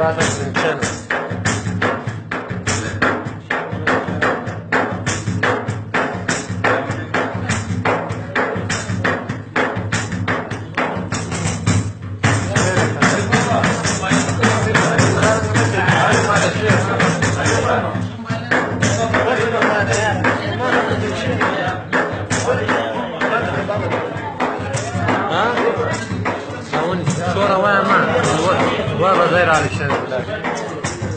Arată crâncenă. Sora oaia mea, bă, dai rali și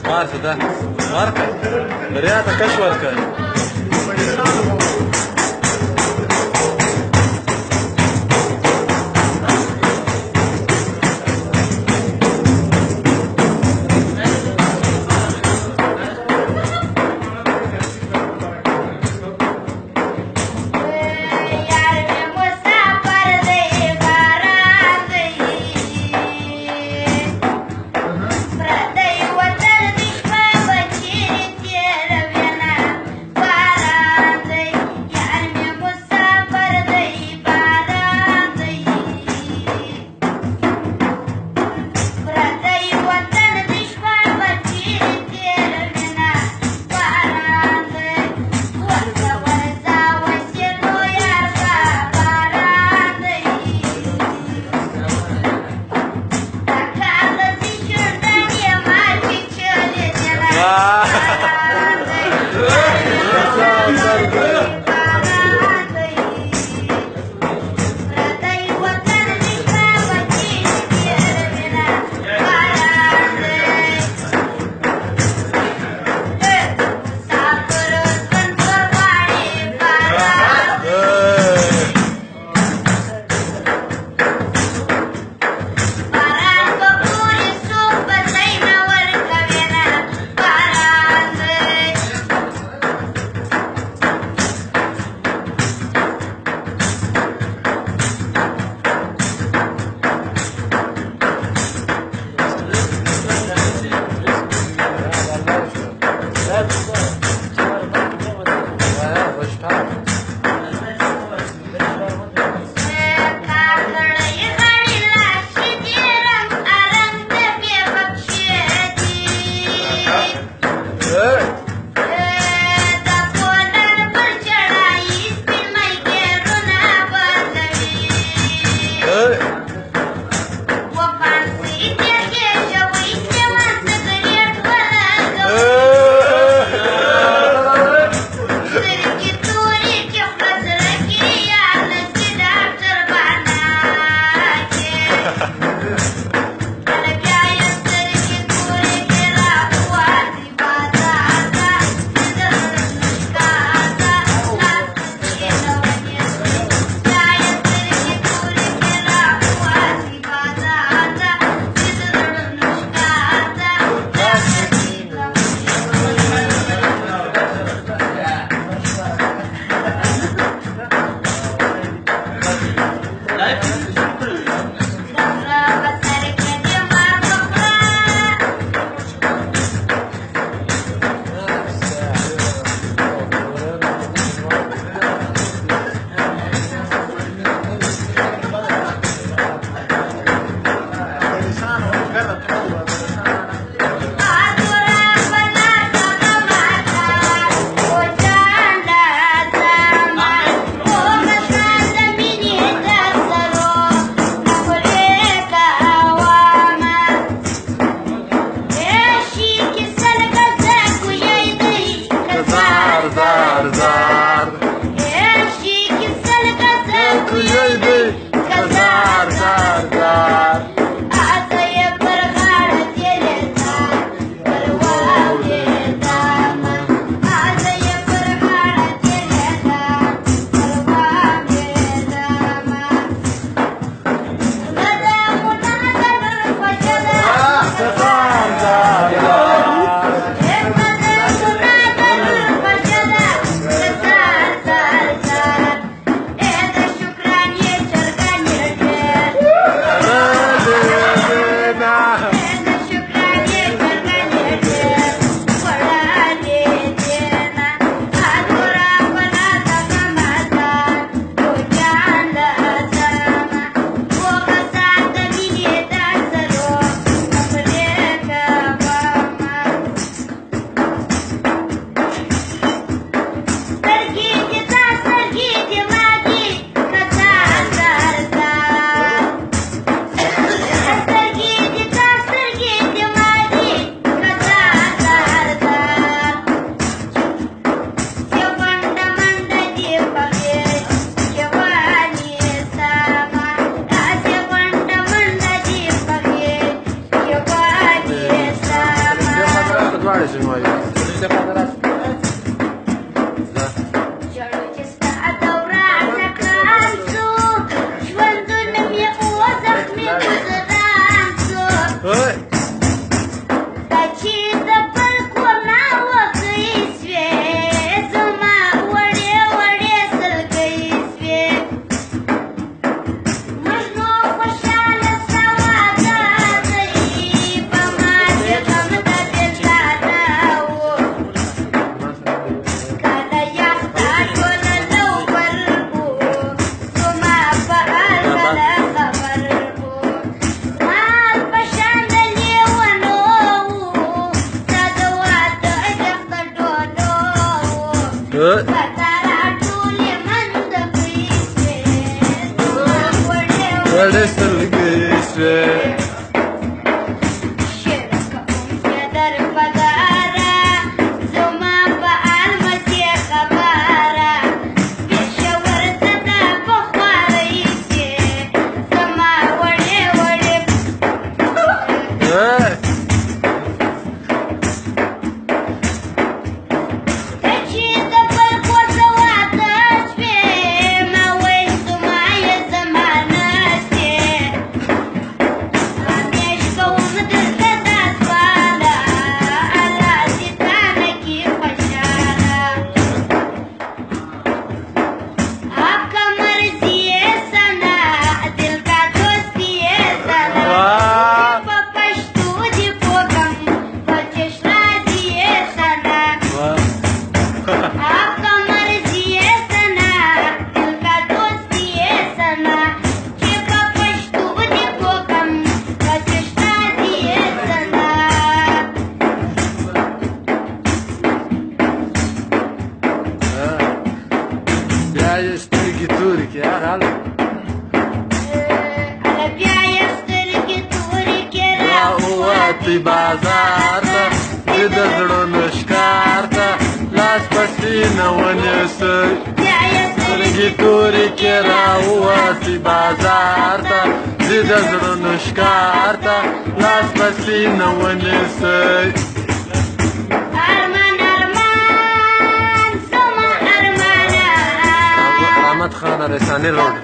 Marca, da. Marca? Ребята, кошелка. دې سترګې سرې سترګې تورې کې هغه بیا یې سترګې تورې کې راووتې بازار ته چې د زړونو ښکار ته لاس پسې نه ونیسئ سترګې تورې کې راووتې بازار ته چې د زړونو ښکار ته لاس پسې نه ونیسئ خانه رسانې روډ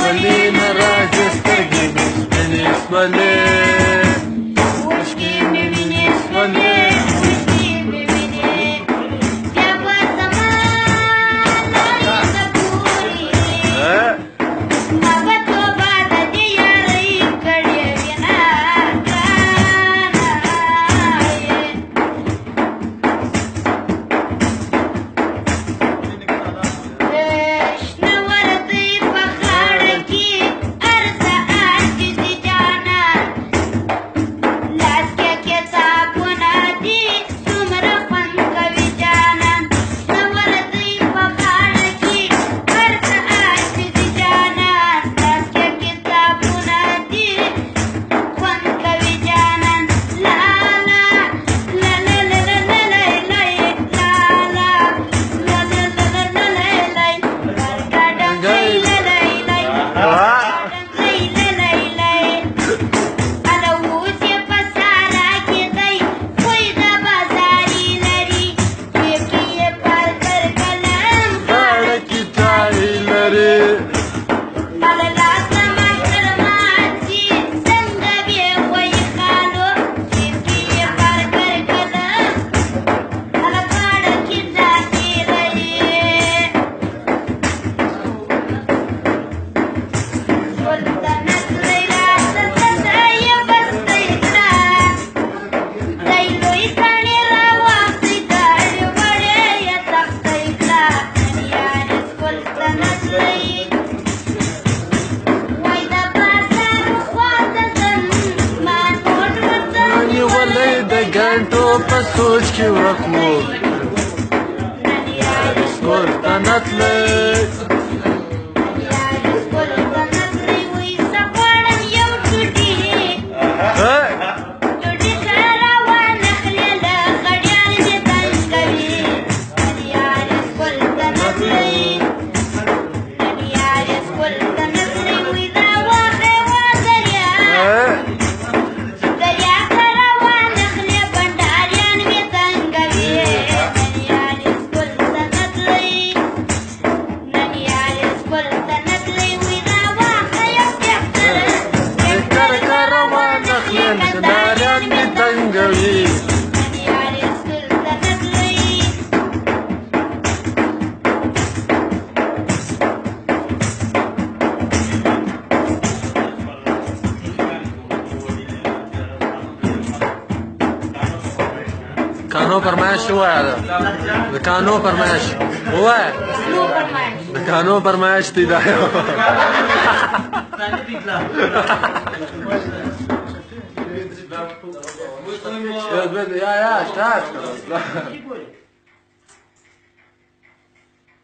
ولې نه راځې سترګې مې سپینې شولې اوښکې مې وینې شولې ګنټو په سوچ کې ورک وو سکول ته نه تللی کانو فرمایش ووایه د کانو فرمایش ووایه د کانو فرمایش دی دا یا سٹارټ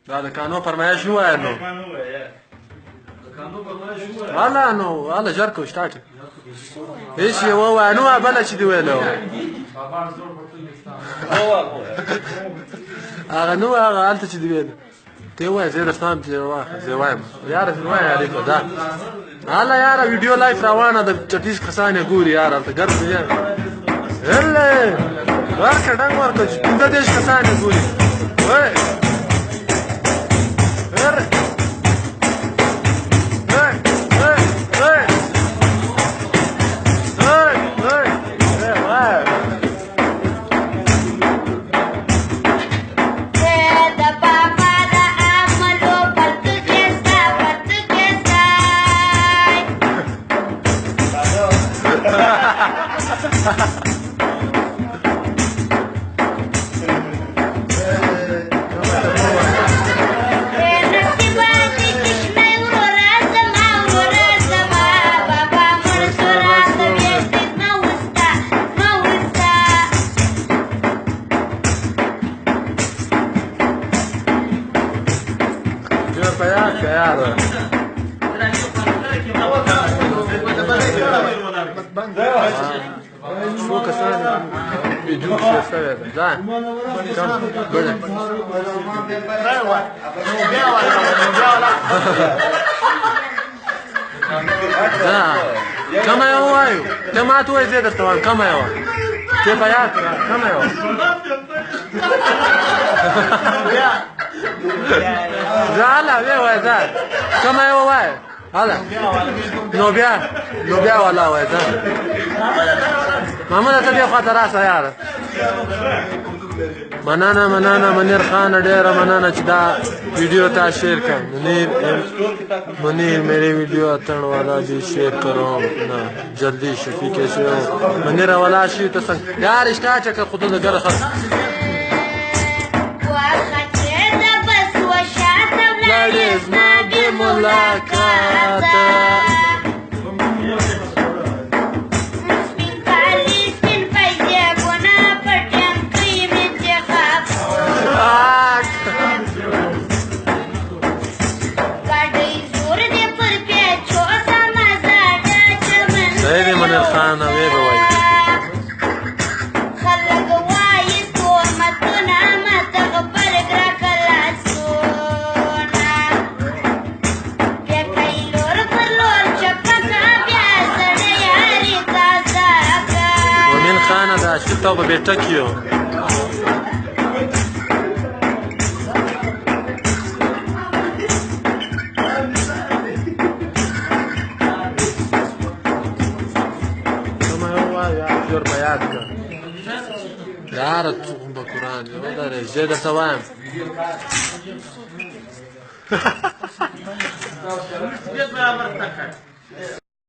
دا د کانو فرمایش ووایه نو هله نو هله ژر کو سټارټ هېڅ یې ووایه نو بله چې دې ویله وه هغه نو هغه هلته چې دې ویله ته یې ووایه زه یې درته وایم چې زه وایم یاره زه وایه اړیکه دا هله یاره ویډیو لایف روانه ده چټیس کسان یې ګوري یاره هلته ګرم دی هلې ورکړه ډنګ ورکړه چې پنځه دېرش کسان یې ګوري شو کسان ویډیو کې شوی ده ځه کم بله کمه یې ووایو ته ماته ووایې زه درته وایم کمه یې وه ته په یاد کړه کمه یې وه ځه هله ویې وایه ځه کمه یې ووایه هله نو بیا والا وایه ځه محمده ته دې خواته راسه یاره مننه منیر خان ډېره مننه چې دا ویڈیو تا شیئر کر منیر میری ویڈیو اتن والا بھی شیئر کرو نا جلدی شفیع کیسے ہو منیر والا شی تو سنگ یار اسٹارٹ کر خود دغه خط لړز ما به ملاقات سيدي من الخانة ويبا وي خلق واي تومتنا ما تغبر قرق الاسونا بيا كيلور فرلور شبكا بيا سرياري تازاكا ومن خانة دا شتاو ببيتكيو جور بیاد کن یار تو با قرآن داره زه درته وایم